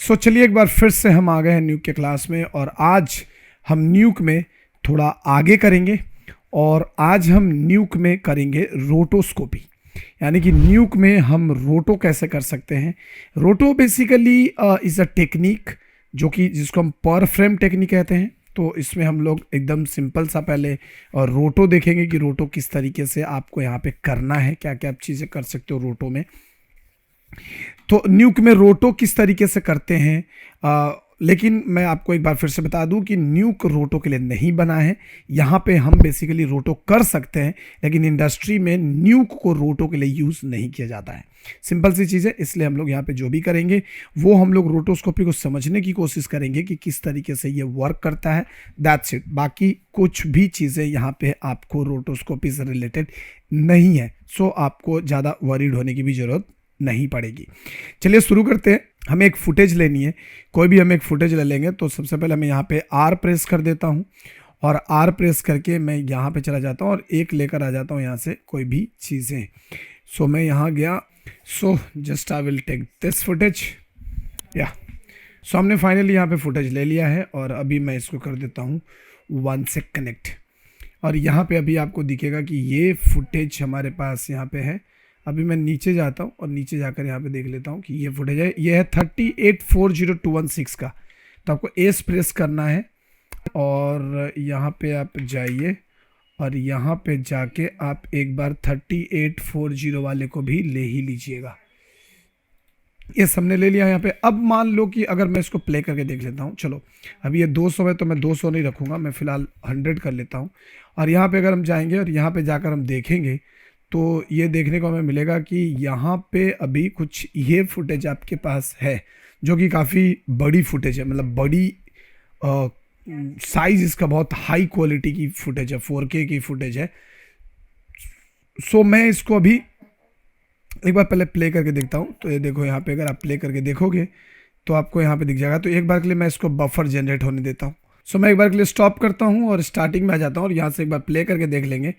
सो चलिए एक बार फिर से हम आ गए हैं न्यूक के क्लास में और आज हम न्यूक में थोड़ा आगे करेंगे और आज हम न्यूक में करेंगे रोटोस्कोपी। यानी कि न्यूक में हम रोटो कैसे कर सकते हैं। रोटो बेसिकली इज़ अ टेक्निक जो कि जिसको हम पर फ्रेम टेक्निक कहते हैं। तो इसमें हम लोग एकदम सिंपल सा पहले और रोटो देखेंगे कि रोटो किस तरीके से आपको यहाँ पे करना है, क्या क्या आप चीज़ें कर सकते हो रोटो में। तो न्यूक में रोटो किस तरीके से करते हैं, लेकिन मैं आपको एक बार फिर से बता दूं कि न्यूक रोटो के लिए नहीं बना है। यहाँ पे हम बेसिकली रोटो कर सकते हैं लेकिन इंडस्ट्री में न्यूक को रोटो के लिए यूज़ नहीं किया जाता है। सिंपल सी चीज़ है, इसलिए हम लोग यहाँ पे जो भी करेंगे वो हम लोग रोटोस्कोपी को समझने की कोशिश करेंगे कि किस तरीके से ये वर्क करता है। That's it. बाकी कुछ भी चीज़ें यहाँ पे आपको रोटोस्कोपी से रिलेटेड नहीं है, सो आपको ज़्यादा वरीड होने की भी ज़रूरत नहीं पड़ेगी। चलिए शुरू करते हैं। हमें एक फुटेज लेनी है, कोई भी हम एक फुटेज ले लेंगे। तो सबसे पहले मैं यहाँ पे आर प्रेस कर देता हूँ और आर प्रेस करके मैं यहाँ पे चला जाता हूँ और एक लेकर आ जाता हूँ यहाँ से कोई भी चीज़ें। सो मैं यहाँ गया। So just I will take this footage या। सो हमने फाइनली यहाँ पे फुटेज ले लिया है और अभी मैं इसको कर देता हूँ 1 से कनेक्ट। और यहाँ पे अभी आपको दिखेगा कि ये फुटेज हमारे पास यहाँ पे है। अभी मैं नीचे जाता हूँ और नीचे जाकर यहाँ पे देख लेता हूँ कि ये फुटेज है। ये है 3840216 का। तो आपको एस प्रेस करना है और यहाँ पे आप जाइए और यहाँ पे जाके आप एक बार 3840 वाले को भी ले ही लीजिएगा। ये सबने ले लिया यहाँ पे। अब मान लो कि अगर मैं इसको प्ले करके देख लेता हूँ, चलो अभी ये 200 है तो मैं 200 नहीं रखूँगा, मैं फ़िलहाल 100 कर लेता हूँ। और यहाँ पे अगर हम जाएंगे और यहाँ पे जाकर हम देखेंगे तो ये देखने को हमें मिलेगा कि यहाँ पे अभी कुछ ये फुटेज आपके पास है जो कि काफ़ी बड़ी फुटेज है, मतलब बड़ी साइज़ इसका बहुत हाई क्वालिटी की फुटेज है, 4K की फुटेज है। सो मैं इसको अभी एक बार पहले प्ले करके देखता हूँ। तो ये देखो यहाँ पे अगर आप प्ले करके देखोगे तो आपको यहाँ पे दिख जाएगा। तो एक बार के लिए मैं इसको बफर जनरेट होने देता हूँ। सो मैं एक बार के लिए स्टॉप करता हूँ और स्टार्टिंग में आ जाता हूँ और यहाँ से एक बार प्ले करके देख लेंगे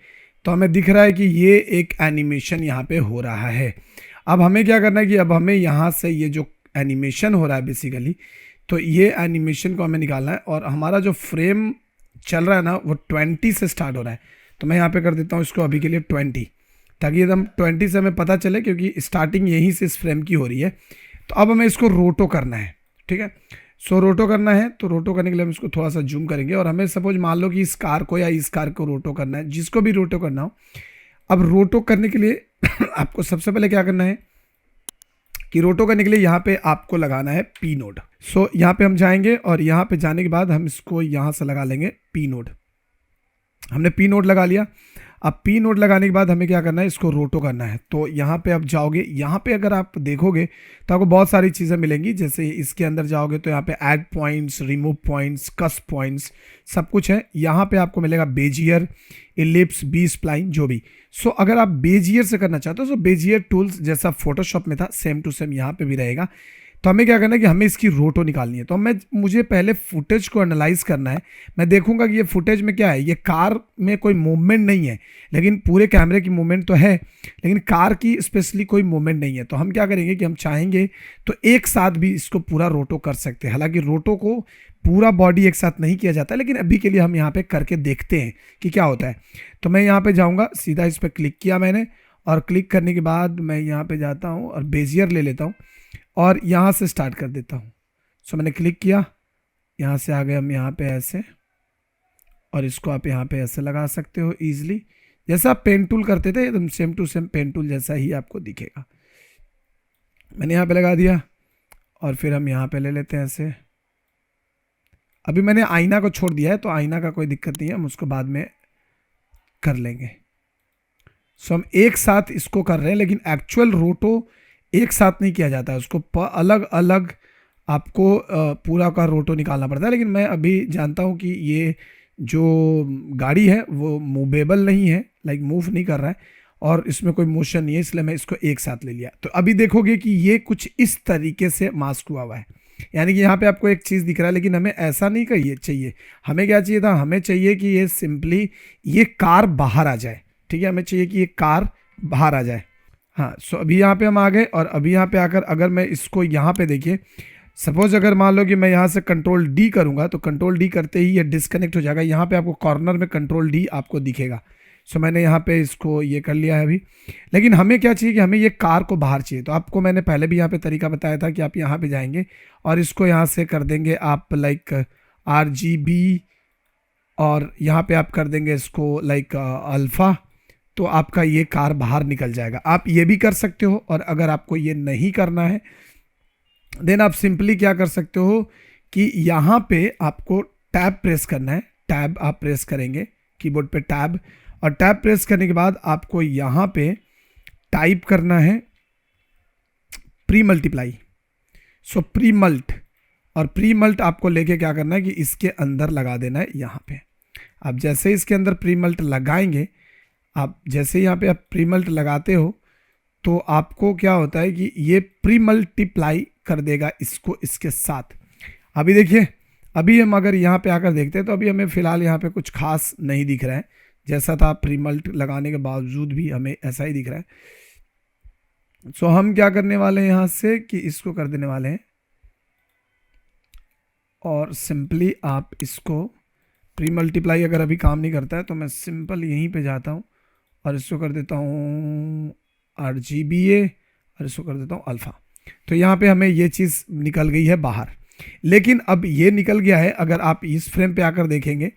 तो हमें दिख रहा है कि ये एक एनिमेशन यहाँ पे हो रहा है। अब हमें क्या करना है कि अब हमें यहाँ से ये जो एनिमेशन हो रहा है बेसिकली, तो ये एनिमेशन को हमें निकालना है और हमारा जो फ्रेम चल रहा है ना वो 20 से स्टार्ट हो रहा है। तो मैं यहाँ पे कर देता हूँ इसको अभी के लिए 20, ताकि एकदम 20 से हमें पता चले क्योंकि स्टार्टिंग यहीं से इस फ्रेम की हो रही है। तो अब हमें इसको रोटो करना है, ठीक है। सो रोटो करना है तो रोटो करने के लिए हम इसको थोड़ा सा जूम करेंगे और हमें सपोज मान लो कि इस कार को या इस कार को रोटो करना है, जिसको भी रोटो करना हो। अब रोटो करने के लिए आपको सबसे पहले क्या करना है कि रोटो करने के लिए यहाँ पे आपको लगाना है पी नोड। सो यहाँ पे हम जाएंगे और यहाँ पे जाने के बाद हम इसको यहाँ से लगा लेंगे पी नोड। हमने पी नोड लगा लिया। अब पी नोड लगाने के बाद हमें क्या करना है, इसको रोटो करना है। तो यहाँ पे आप जाओगे, यहाँ पे अगर आप देखोगे तो आपको बहुत सारी चीज़ें मिलेंगी। जैसे इसके अंदर जाओगे तो यहाँ पे ऐड पॉइंट्स, रिमूव पॉइंट्स, कस पॉइंट्स सब कुछ है। यहाँ पे आपको मिलेगा बेजियर, इलिप्स, बी स्प्लाइन, जो भी। सो अगर आप बेजियर से करना चाहते हो तो बेजियर टूल्स जैसा फोटोशॉप में था सेम टू सेम यहाँ पे भी रहेगा। तो हमें क्या करना है कि हमें इसकी रोटो निकालनी है। तो मुझे पहले फुटेज को एनालाइज करना है। मैं देखूंगा कि ये फुटेज में क्या है। ये कार में कोई मूवमेंट नहीं है, लेकिन पूरे कैमरे की मूवमेंट तो है, लेकिन कार की स्पेशली कोई मूवमेंट नहीं है। तो हम क्या करेंगे कि हम चाहेंगे तो एक साथ भी इसको पूरा रोटो कर सकते हैं। हालांकि रोटो को पूरा बॉडी एक साथ नहीं किया जाता, लेकिन अभी के लिए हम यहाँ पे करके देखते हैं कि क्या होता है। तो मैं यहाँ पे जाऊँगा, सीधा इस पर क्लिक किया मैंने और क्लिक करने के बाद मैं यहाँ पे जाता हूँ और बेजियर ले लेता हूँ और यहाँ से स्टार्ट कर देता हूँ। सो मैंने क्लिक किया, यहाँ से आ गए हम यहाँ पे ऐसे, और इसको आप यहाँ पे ऐसे लगा सकते हो इजीली, जैसा आप पेन टूल करते थे एकदम same to same pen tool जैसा ही आपको दिखेगा। मैंने यहाँ पे लगा दिया और फिर हम यहाँ पे ले लेते हैं ऐसे। अभी मैंने आईना को छोड़ दिया है तो आईना का कोई दिक्कत नहीं है, हम उसको बाद में कर लेंगे। सो हम एक साथ इसको कर रहे हैं, लेकिन एक्चुअल रोटो एक साथ नहीं किया जाता है, उसको अलग अलग आपको पूरा का रोटो निकालना पड़ता है। लेकिन मैं अभी जानता हूँ कि ये जो गाड़ी है वो मूवेबल नहीं है, लाइक मूव नहीं कर रहा है और इसमें कोई मोशन नहीं है, इसलिए मैं इसको एक साथ ले लिया। तो अभी देखोगे कि ये कुछ इस तरीके से मास्क हुआ हुआ है। यानी कि यहाँ पे आपको एक चीज़ दिख रहा है, लेकिन हमें ऐसा नहीं चाहिए। हमें क्या चाहिए था, हमें चाहिए कि ये सिंपली ये कार बाहर आ जाए, ठीक है। हमें चाहिए कि ये कार बाहर आ जाए। हाँ, सो अभी यहाँ पे हम आ गए और अभी यहाँ पे आकर अगर मैं इसको यहाँ पे देखिए सपोज अगर मान लो कि मैं यहाँ से कंट्रोल डी करूँगा तो कंट्रोल डी करते ही ये डिस्कनेक्ट हो जाएगा। यहाँ पे आपको कॉर्नर में कंट्रोल डी आपको दिखेगा। सो मैंने यहाँ पे इसको ये कर लिया है अभी। लेकिन हमें क्या चाहिए कि हमें ये कार को बाहर चाहिए। तो आपको मैंने पहले भी यहाँ पे तरीका बताया था कि आप यहाँ पे जाएंगे और इसको यहाँ से कर देंगे आप लाइक RGB, और यहाँ पे आप कर देंगे इसको लाइक अल्फ़ा, तो आपका ये कार बाहर निकल जाएगा। आप ये भी कर सकते हो, और अगर आपको ये नहीं करना है देन आप सिंपली क्या कर सकते हो कि यहाँ पे आपको टैब प्रेस करना है। टैब आप प्रेस करेंगे कीबोर्ड पे टैब, और टैब प्रेस करने के बाद आपको यहाँ पे टाइप करना है premultiply. So premult, और प्री मल्ट आपको लेके क्या करना है कि इसके अंदर लगा देना है यहाँ पे। आप जैसे ही इसके अंदर प्री मल्ट लगाएंगे, आप जैसे यहाँ पे आप प्री मल्ट लगाते हो तो आपको क्या होता है कि ये प्री मल्टीप्लाई कर देगा इसको इसके साथ। अभी देखिए, अभी हम अगर यहाँ पे आकर देखते हैं तो अभी हमें फ़िलहाल यहाँ पे कुछ खास नहीं दिख रहा है, जैसा था प्री मल्ट लगाने के बावजूद भी हमें ऐसा ही दिख रहा है। सो हम क्या करने वाले हैं यहाँ से कि इसको कर देने वाले हैं, और सिंपली आप इसको प्री मल्टीप्लाई अगर अभी काम नहीं करता है तो मैं सिंपल यहीं पे जाता हूँ और इसको कर देता हूँ RGBA, और इसको कर देता हूँ अल्फ़ा। तो यहाँ पे हमें ये चीज़ निकल गई है बाहर। लेकिन अब ये निकल गया है, अगर आप इस फ्रेम पे आकर देखेंगे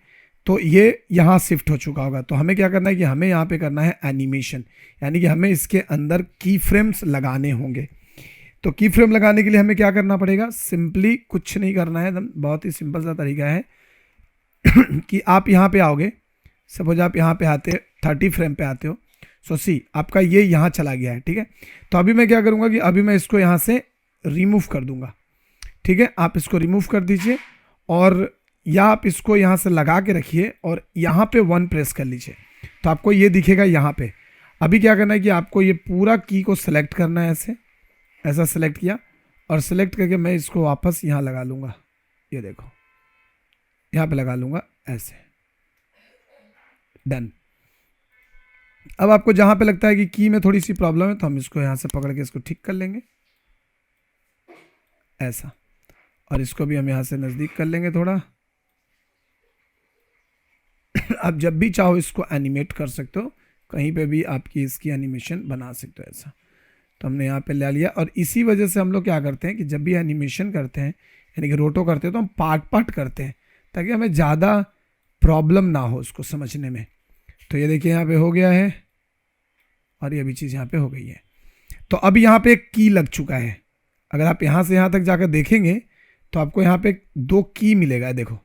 तो ये यहाँ शिफ्ट हो चुका होगा। तो हमें क्या करना है कि हमें यहाँ पे करना है एनिमेशन, यानी कि हमें इसके अंदर की फ्रेम्स लगाने होंगे। तो की फ्रेम लगाने के लिए हमें क्या करना पड़ेगा, सिंपली कुछ नहीं करना है, बहुत ही सिंपल सा तरीका है कि आप यहाँ पे आओगे। सपोज आप यहाँ पे आते 30 फ्रेम पे आते हो। सो सी आपका ये यहाँ चला गया है, ठीक है। तो अभी मैं क्या करूँगा कि अभी मैं इसको यहाँ से रिमूव कर दूंगा, ठीक है। आप इसको रिमूव कर दीजिए, और या आप इसको यहाँ से लगा के रखिए और यहाँ पे 1 प्रेस कर लीजिए, तो आपको ये दिखेगा यहाँ पे। अभी क्या करना है कि आपको ये पूरा की को सिलेक्ट करना है, ऐसा सिलेक्ट किया, और सिलेक्ट करके मैं इसको वापस यहाँ लगा लूँगा। ये देखो यहाँ पे लगा लूँगा ऐसे, डन। अब आपको जहाँ पे लगता है कि की में थोड़ी सी प्रॉब्लम है तो हम इसको यहाँ से पकड़ के इसको ठीक कर लेंगे ऐसा, और इसको भी हम यहाँ से नज़दीक कर लेंगे थोड़ा। आप जब भी चाहो इसको एनिमेट कर सकते हो, कहीं पे भी आपकी इसकी एनिमेशन बना सकते हो ऐसा। तो हमने यहाँ पे ले लिया, और इसी वजह से हम लोग क्या करते हैं कि जब भी एनिमेशन करते हैं यानी कि रोटो करते हैं तो हम पार्ट पार्ट करते हैं ताकि हमें ज़्यादा प्रॉब्लम ना हो उसको समझने में। तो ये देखिए यहाँ पे हो गया है, और ये भी चीज़ यहाँ पे हो गई है। तो अब यहाँ पे एक की लग चुका है। अगर आप यहाँ से यहाँ तक जाकर देखेंगे तो आपको यहाँ पे 2 की मिलेगा। देखो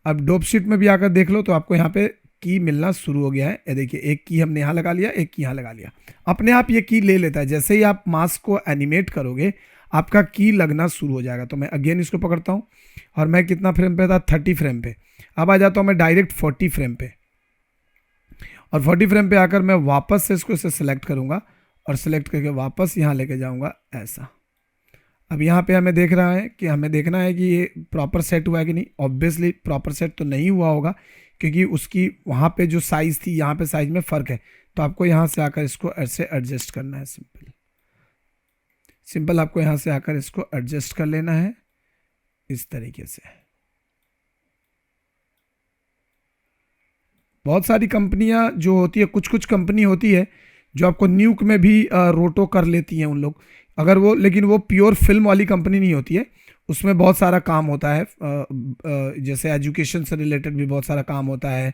अब डोप शीट में भी आकर देख लो तो आपको यहाँ पे की मिलना शुरू हो गया है। ये देखिए, एक की हमने यहाँ लगा लिया, एक की यहाँ लगा लिया, अपने आप ये की ले लेता है। जैसे ही आप मास्क को एनिमेट करोगे आपका की लगना शुरू हो जाएगा। तो मैं अगेन इसको पकड़ता हूँ, और मैं कितना फ्रेम पे था, 30 फ्रेम पे। अब आ जाता हूँ मैं डायरेक्ट 40 फ्रेम पे, और 40 फ्रेम पे आकर मैं वापस से इसको सिलेक्ट करूँगा, और सिलेक्ट करके वापस यहाँ लेके जाऊँगा ऐसा। अब यहाँ पे हमें देख रहा है कि हमें देखना है कि ये प्रॉपर सेट हुआ है कि नहीं। ऑब्वियसली प्रॉपर सेट तो नहीं हुआ होगा, क्योंकि उसकी वहाँ पे जो साइज़ थी यहाँ पे साइज़ में फ़र्क है। तो आपको यहाँ से आकर इसको ऐसे एडजस्ट करना है। सिंपल आपको यहाँ से आकर इसको एडजस्ट कर लेना है इस तरीके से। बहुत सारी कंपनियां जो होती है, कुछ कुछ कंपनी होती है जो आपको न्यूक में भी रोटो कर लेती हैं उन लोग, अगर वो, लेकिन वो प्योर फिल्म वाली कंपनी नहीं होती है। उसमें बहुत सारा काम होता है, जैसे एजुकेशन से रिलेटेड भी बहुत सारा काम होता है।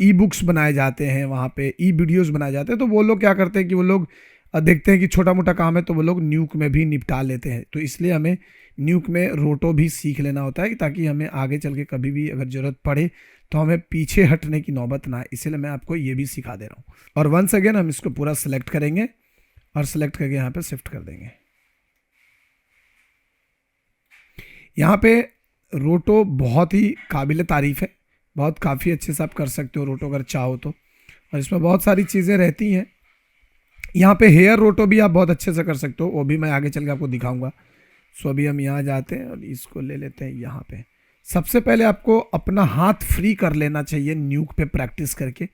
ई बुक्स बनाए जाते हैं वहाँ पे, ई वीडियोस बनाए जाते हैं। तो वो लोग क्या करते हैं कि वो लोग देखते हैं कि छोटा मोटा काम है तो वो लोग न्यूक में भी निपटा लेते हैं। तो इसलिए हमें न्यूक में रोटो भी सीख लेना होता है ताकि हमें आगे चल के कभी भी अगर ज़रूरत पड़े तो हमें पीछे हटने की नौबत ना आए। इसलिए मैं आपको ये भी सिखा दे रहा हूँ। और वंस अगेन हम इसको पूरा सेलेक्ट करेंगे और सेलेक्ट करके यहाँ पे शिफ्ट कर देंगे। यहाँ पे रोटो बहुत ही काबिल तारीफ़ है, बहुत काफ़ी अच्छे से आप कर सकते हो रोटो अगर चाहो तो। और इसमें बहुत सारी चीज़ें रहती हैं। यहाँ पे हेयर रोटो भी आप बहुत अच्छे से कर सकते हो, वो भी मैं आगे चल के आपको दिखाऊंगा। सो अभी हम यहाँ जाते हैं और इसको ले लेते हैं यहाँ पे। सबसे पहले आपको अपना हाथ फ्री कर लेना चाहिए न्यूक पे प्रैक्टिस करके,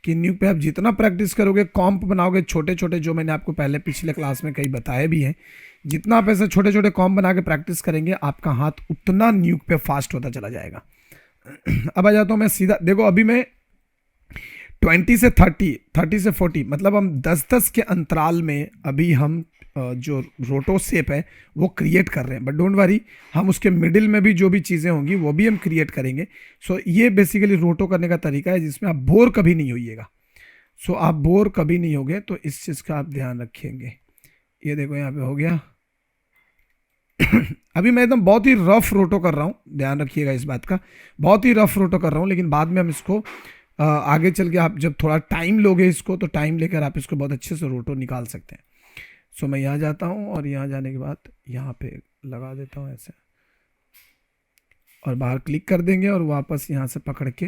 कि न्यूक पे आप जितना प्रैक्टिस करोगे, कॉम्प बनाओगे छोटे छोटे, जो मैंने आपको पहले पिछले क्लास में कई बताए भी हैं, जितना आप ऐसे छोटे छोटे कॉम बना के प्रैक्टिस करेंगे आपका हाथ उतना न्यूक पे फास्ट होता चला जाएगा। अब आ जाता हूँ मैं सीधा, देखो अभी मैं 20 से 30, 30 से 40, मतलब हम 10-10 के अंतराल में अभी हम जो रोटो शेप है वो क्रिएट कर रहे हैं। बट डोंट वरी, हम उसके मिडिल में भी जो भी चीज़ें होंगी वो भी हम क्रिएट करेंगे। सो ये बेसिकली रोटो करने का तरीका है जिसमें आप बोर कभी नहीं होइएगा। सो आप बोर कभी नहीं होगे, तो इस चीज़ का आप ध्यान रखेंगे। ये देखो यहाँ पे हो गया। अभी मैं एकदम बहुत ही रफ रोटो कर रहा हूँ, ध्यान रखिएगा इस बात का, बहुत ही रफ रोटो कर रहा हूँ। लेकिन बाद में हम इसको आगे चल के आप जब थोड़ा टाइम लोगे इसको, तो टाइम लेकर आप इसको बहुत अच्छे से रोटो निकाल सकते हैं। सो मैं यहाँ जाता हूँ और यहाँ जाने के बाद यहाँ पे लगा देता हूँ ऐसे, और बाहर क्लिक कर देंगे और वापस यहाँ से पकड़ के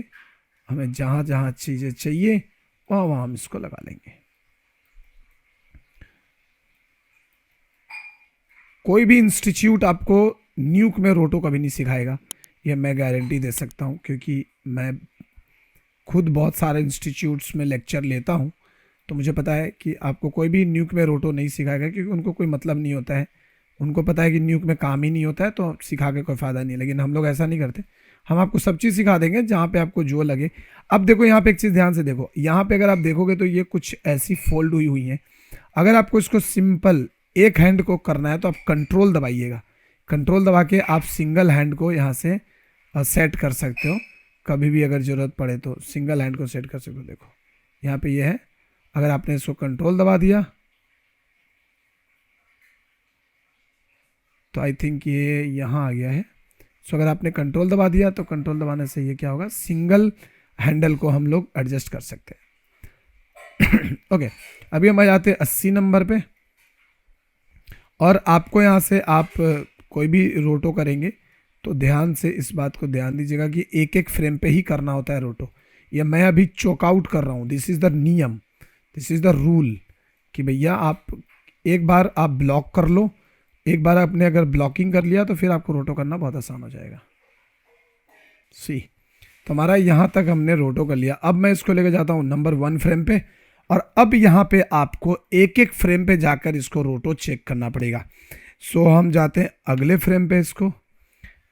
हमें जहाँ जहाँ चीज़ें चाहिए वहाँ वहाँ हम इसको लगा लेंगे। कोई भी इंस्टीट्यूट आपको न्यूक में रोटो कभी नहीं सिखाएगा, ये मैं गारंटी दे सकता हूँ, क्योंकि मैं खुद बहुत सारे इंस्टीट्यूट्स में लेक्चर लेता हूँ। तो मुझे पता है कि आपको कोई भी न्यूक में रोटो नहीं सिखाएगा, क्योंकि उनको कोई मतलब नहीं होता है। उनको पता है कि न्यूक में काम ही नहीं होता है, तो सिखा के कोई फ़ायदा नहीं है। लेकिन हम लोग ऐसा नहीं करते, हम आपको सब चीज़ सिखा देंगे जहाँ पे आपको जो लगे। अब देखो यहाँ पे एक चीज़ ध्यान से देखो, यहाँ पे अगर आप देखोगे तो ये कुछ ऐसी फोल्ड हुई हुई हैं। अगर आपको इसको सिंपल एक हैंड को करना है तो आप कंट्रोल दबाइएगा। कंट्रोल दबा के आप सिंगल हैंड को यहाँ से सेट कर सकते हो। कभी भी अगर ज़रूरत पड़े तो सिंगल हैंड को सेट कर सकते हो। देखो यहाँ पे ये है, अगर आपने इसको कंट्रोल दबा दिया तो आई थिंक ये यहाँ आ गया है। सो अगर आपने कंट्रोल दबा दिया तो कंट्रोल दबाने से ये क्या होगा, सिंगल हैंडल को हम लोग एडजस्ट कर सकते हैं। ओके, अभी हम आ जाते हैं 80 नंबर पे। और आपको यहाँ से आप कोई भी रोटो करेंगे तो ध्यान से इस बात को ध्यान दीजिएगा कि एक एक फ्रेम पे ही करना होता है रोटो। ये मैं अभी चोकआउट कर रहा हूँ, दिस इज़ द नियम, दिस इज़ द रूल, कि भैया आप एक बार आप ब्लॉक कर लो, एक बार आपने अगर ब्लॉकिंग कर लिया तो फिर आपको रोटो करना बहुत आसान हो जाएगा। सी, तो हमारा यहाँ तक हमने रोटो कर लिया। अब मैं इसको लेकर जाता हूँ नंबर 1 फ्रेम पे, और अब यहाँ पे आपको एक एक फ्रेम पे जाकर इसको रोटो चेक करना पड़ेगा। सो हम जाते हैं अगले फ्रेम पे इसको,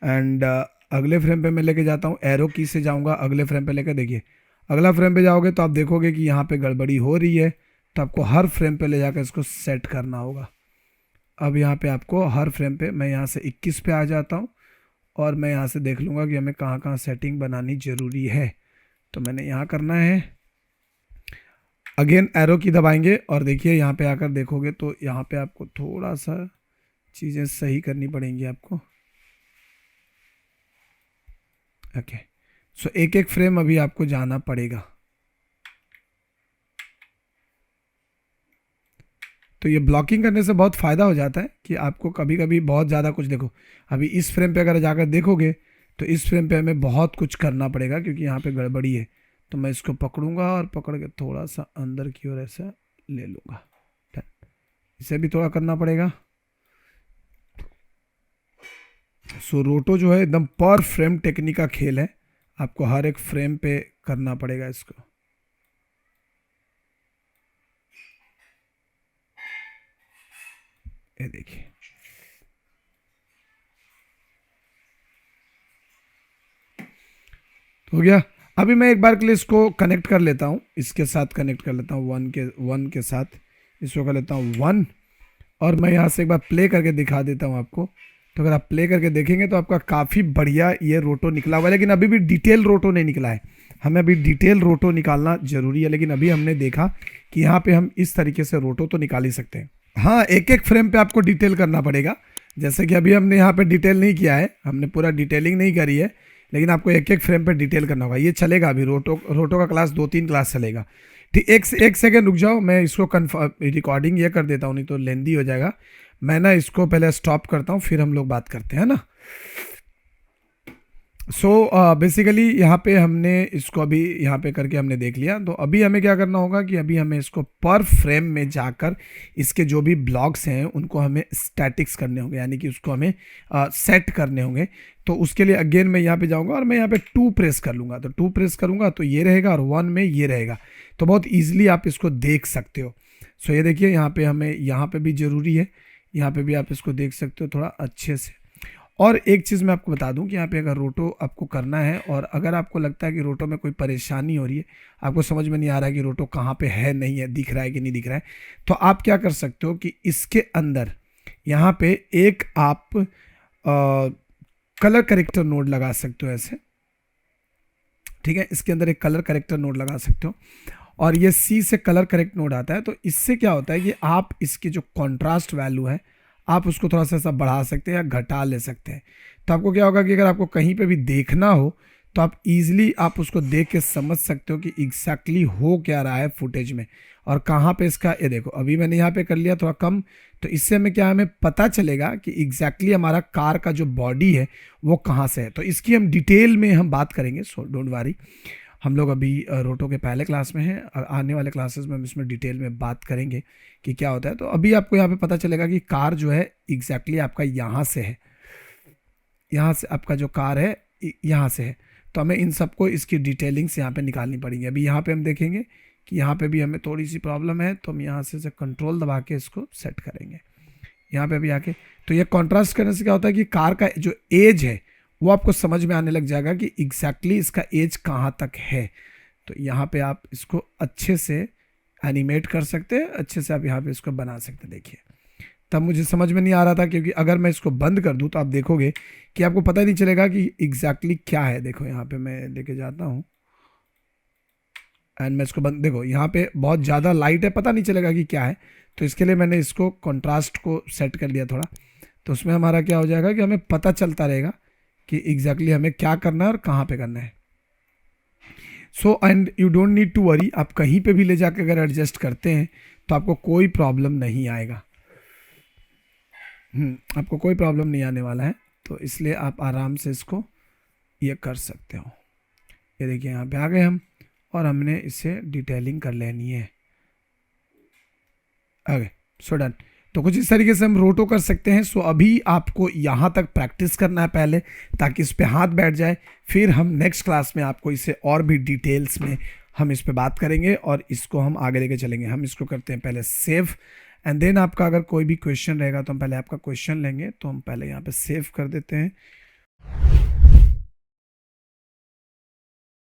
एंड अगले फ्रेम पे मैं लेके जाता हूँ, एरो की से जाऊँगा अगले फ्रेम पे लेकर। देखिए अगला फ्रेम पे जाओगे तो आप देखोगे कि यहाँ पे गड़बड़ी हो रही है, तो आपको हर फ्रेम पे ले जाकर इसको सेट करना होगा। अब यहाँ पे आपको हर फ्रेम पे, मैं यहाँ से 21 पे आ जाता हूँ और मैं यहाँ से देख लूँगा कि हमें कहाँ कहाँ सेटिंग बनानी ज़रूरी है। तो मैंने यहाँ करना है, अगेन एरो की दबाएंगे और देखिए यहाँ पे आकर देखोगे तो यहाँ पे आपको थोड़ा सा चीज़ें सही करनी पड़ेंगी आपको। ओके, सो एक एक फ्रेम अभी आपको जाना पड़ेगा। तो ये ब्लॉकिंग करने से बहुत फ़ायदा हो जाता है कि आपको कभी कभी बहुत ज़्यादा कुछ, देखो अभी इस फ्रेम पे अगर जाकर देखोगे तो इस फ्रेम पे हमें बहुत कुछ करना पड़ेगा क्योंकि यहाँ पे गड़बड़ी है। तो मैं इसको पकड़ूंगा और पकड़ के थोड़ा सा अंदर की ओर ऐसा ले लूँगा, इसे भी थोड़ा करना पड़ेगा। सो रोटो जो है एकदम पर फ्रेम टेक्निक का खेल है, आपको हर एक फ्रेम पे करना पड़ेगा इसको। ये देखिए हो गया। अभी मैं एक बार के लिए इसको कनेक्ट कर लेता हूँ, इसके साथ कनेक्ट कर लेता हूँ, वन के साथ इसको कर लेता हूँ 1, और मैं यहाँ से एक बार प्ले करके दिखा देता हूँ आपको। तो अगर आप प्ले करके देखेंगे तो आपका काफ़ी बढ़िया ये रोटो निकला हुआ है, लेकिन अभी भी डिटेल रोटो नहीं निकला है। हमें अभी डिटेल रोटो निकालना ज़रूरी है, लेकिन अभी हमने देखा कि यहाँ पे हम इस तरीके से रोटो तो निकाल ही सकते हैं। हाँ, एक एक फ्रेम पे आपको डिटेल करना पड़ेगा, जैसे कि अभी हमने यहाँ पे डिटेल नहीं किया है, हमने पूरा डिटेलिंग नहीं करी है, लेकिन आपको एक एक फ्रेम पे डिटेल करना होगा। ये चलेगा अभी रोटो का क्लास 2-3 क्लास चलेगा। ठीक, एक सेकेंड रुक जाओ, मैं इसको रिकॉर्डिंग ये कर देता हूँ, नहीं तो लेंदी हो जाएगा। मैं ना इसको पहले स्टॉप करता हूँ, फिर हम लोग बात करते हैं ना। सो बेसिकली यहाँ पे हमने इसको अभी यहाँ पे करके हमने देख लिया। तो अभी हमें क्या करना होगा कि अभी हमें इसको पर फ्रेम में जाकर इसके जो भी ब्लॉक्स हैं उनको हमें स्टैटिक्स करने होंगे, यानी कि उसको हमें सेट करने होंगे। तो उसके लिए अगेन मैं यहाँ पे जाऊँगा और मैं यहाँ पे 2 प्रेस कर लूँगा। तो 2 प्रेस करूँगा तो ये रहेगा और 1 में ये रहेगा, तो बहुत ईजिली आप इसको देख सकते हो। सो ये देखिए यहाँ पे हमें यहाँ पे भी ज़रूरी है, यहाँ पे भी आप इसको देख सकते हो थोड़ा अच्छे से। और एक चीज़ मैं आपको बता दूं कि यहाँ पे अगर रोटो आपको करना है और अगर आपको लगता है कि रोटो में कोई परेशानी हो रही है, आपको समझ में नहीं आ रहा है कि रोटो कहाँ पे है, नहीं है, दिख रहा है कि नहीं दिख रहा है, तो आप क्या कर सकते हो कि इसके अंदर यहाँ पे एक आप कलर करेक्टर नोड लगा सकते हो ऐसे, ठीक है। इसके अंदर एक कलर करेक्टर नोड लगा सकते हो और ये सी से कलर करेक्ट नोड आता है। तो इससे क्या होता है कि आप इसकी जो कॉन्ट्रास्ट वैल्यू है आप उसको थोड़ा सा बढ़ा सकते हैं या घटा ले सकते हैं। तो आपको क्या होगा कि अगर आपको कहीं पे भी देखना हो तो आप इजीली आप उसको देख के समझ सकते हो कि एग्जैक्टली हो क्या रहा है फुटेज में और कहाँ पे इसका, ये देखो अभी मैंने यहाँ पे कर लिया थोड़ा कम, तो इससे हमें क्या, हमें पता चलेगा कि एग्जैक्टली हमारा कार का जो बॉडी है वो कहाँ से है। तो इसकी हम डिटेल में हम बात करेंगे, सो डोंट वरी। हम लोग अभी रोटो के पहले क्लास में हैं, आने वाले क्लासेस में हम इसमें डिटेल में बात करेंगे कि क्या होता है। तो अभी आपको यहाँ पे पता चलेगा कि कार जो है एग्जैक्टली आपका यहाँ से है, यहाँ से आपका जो कार है यहाँ से है। तो हमें इन सबको इसकी डिटेलिंग्स यहाँ पे निकालनी पड़ेंगी। अभी यहाँ पे हम देखेंगे कि यहाँ पे भी हमें थोड़ी सी प्रॉब्लम है, तो हम यहाँ से कंट्रोल दबा के इसको सेट करेंगे यहाँ पे भी आके। तो ये कॉन्ट्रास्ट करने से क्या होता है कि कार का जो एज है वो आपको समझ में आने लग जाएगा कि एग्जैक्टली इसका एज कहाँ तक है। तो यहाँ पे आप इसको अच्छे से एनिमेट कर सकते हैं, अच्छे से आप यहाँ पे इसको बना सकते हैं। देखिए तब मुझे समझ में नहीं आ रहा था, क्योंकि अगर मैं इसको बंद कर दूँ तो आप देखोगे कि आपको पता ही नहीं चलेगा कि एग्जैक्टली क्या है। देखो यहाँ पे मैं लेके जाता हूँ एंड मैं इसको बंद, देखो यहाँ पे बहुत ज़्यादा लाइट है, पता नहीं चलेगा कि क्या है। तो इसके लिए मैंने इसको कॉन्ट्रास्ट को सेट कर लिया थोड़ा, तो उसमें हमारा क्या हो जाएगा कि हमें पता चलता रहेगा कि एग्जैक्टली हमें क्या करना है और कहाँ पे करना है। So and you don't need to worry, आप कहीं पे भी ले जाकर अगर एडजस्ट करते हैं तो आपको कोई प्रॉब्लम नहीं आएगा। आपको कोई प्रॉब्लम नहीं आने वाला है, तो इसलिए आप आराम से इसको ये कर सकते हो। ये देखिए यहाँ पे आ गए हम और हमने इसे डिटेलिंग कर लेनी है। Okay so done. तो कुछ इस तरीके से हम रोटो कर सकते हैं। सो अभी आपको यहाँ तक प्रैक्टिस करना है पहले, ताकि इस पे हाथ बैठ जाए। फिर हम नेक्स्ट क्लास में आपको इसे और भी डिटेल्स में हम इस पे बात करेंगे और इसको हम आगे लेके चलेंगे। हम इसको करते हैं पहले सेव एंड देन आपका अगर कोई भी क्वेश्चन रहेगा तो हम पहले आपका क्वेश्चन लेंगे। तो हम पहले यहाँ पे सेव कर देते हैं।